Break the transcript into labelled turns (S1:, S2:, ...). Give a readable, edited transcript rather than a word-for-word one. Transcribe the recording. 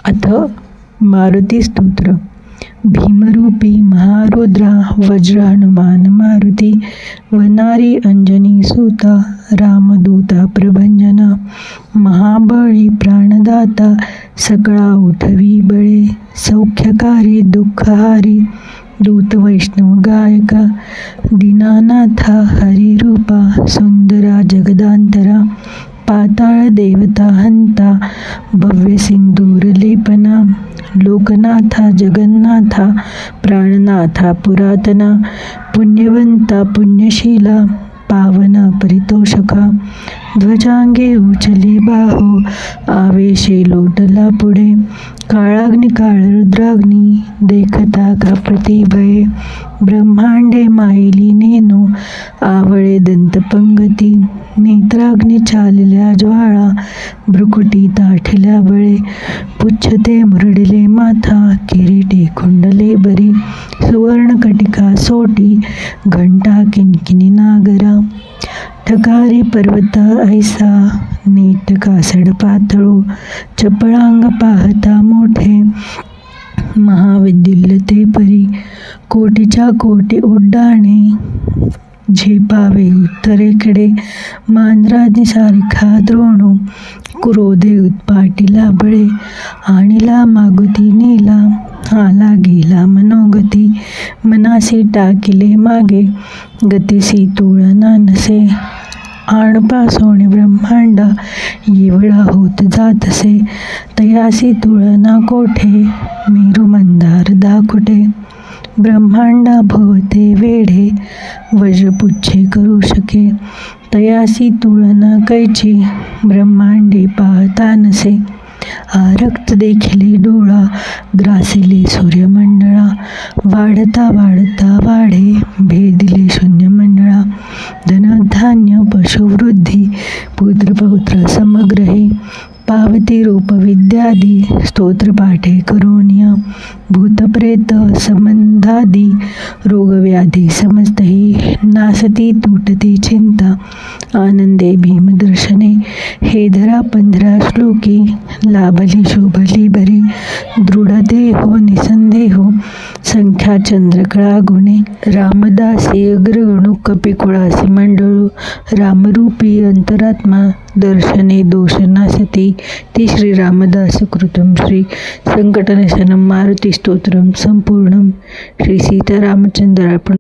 S1: अथ मारुती स्तोत्र. भीमरूपी महारुद्रा वज्र हनुमान मारुती, वनारी अंजनी सुता रामदूता प्रभंजना, महाबळी प्राणदाता सकळा उठवी बळे, सौख्यकारी दुःखहारी दूत वैष्णव गायका, दीनानाथा हरिरूपा सुंदरा जगदांतरा, पाताळ देवता हंता भव्य सिंदूर लेपना, लोकनाथा जगन्नाथा प्राणनाथा पुरातना, पुण्यवंता पुण्यशीला पावना परितोषका, ध्वजांगे उचले बाहो आवेशे लोटला पुढे, काळाग्नी काळ रुद्राग्नी देखता का प्रतिभये, ब्रह्मांडे माईली नेनो आवळे दंत पंगती, नेत्राग्नी चालल्या ज्वाळा भ्रुकुटी ताठल्या बळे, पुच्छते मुरडले माथा किरीटे कुंडले बरी, सुवर्ण कटिका सोटी घंटा किनकिनी नागरा, ठकारी पर्वत ऐसा नीट कासड पातळू, चपळांग पाहता मोठे महाविद्युल्य परी, कोटीच्या कोटी उड्डाणे झेपावे उत्तरेकडे, मांजराने सारखा द्रोणू क्रोधे उत्पाटीला बळे, आणिला मागुती नेला आला गेला मनोगती, मनासी टाकिले मागे गतीसी तुळना नसे, आणपा सोने ब्रह्मांडा येवळा होत जातसे, तयासी तुळना कोठे मेरू मंदार दाकुटे, ब्रह्मांडा भोवते वेढे वज्रपुच्छे करू शके, तयासी तुळना कैची ब्रह्मांडे पाहता नसे, आरक्त देखिले डोळा ग्रासिले सूर्यमंडळा, वाढता वाढता वाढे भेदिले शून्यमंडळा, धनधान्य पशुवृद्धी पुत्रपौत्र समग्रही, पावती रूप विद्यादी स्तोत्रपाठे करोनिया, भूतप्रेत संबंधादी रोगव्याधी समस्तही, नासती तुटती चिंता आनंदे भीमदर्शने, हे धरा 15 श्लोकी लाभली शोभली बरी, दृढदेहो निसंदेहो संख्या चंद्रकळा गुणे, रामदासी अग्रगणू कपिकुळासी मंडळू, रामरूपी अंतरात्मा दर्शने दोष नासती, ती श्री रामदास कृतं श्री संकटनाशनम मारुती स्तोत्रम संपूर्णम. श्री सीतारामचंद्रार्पण.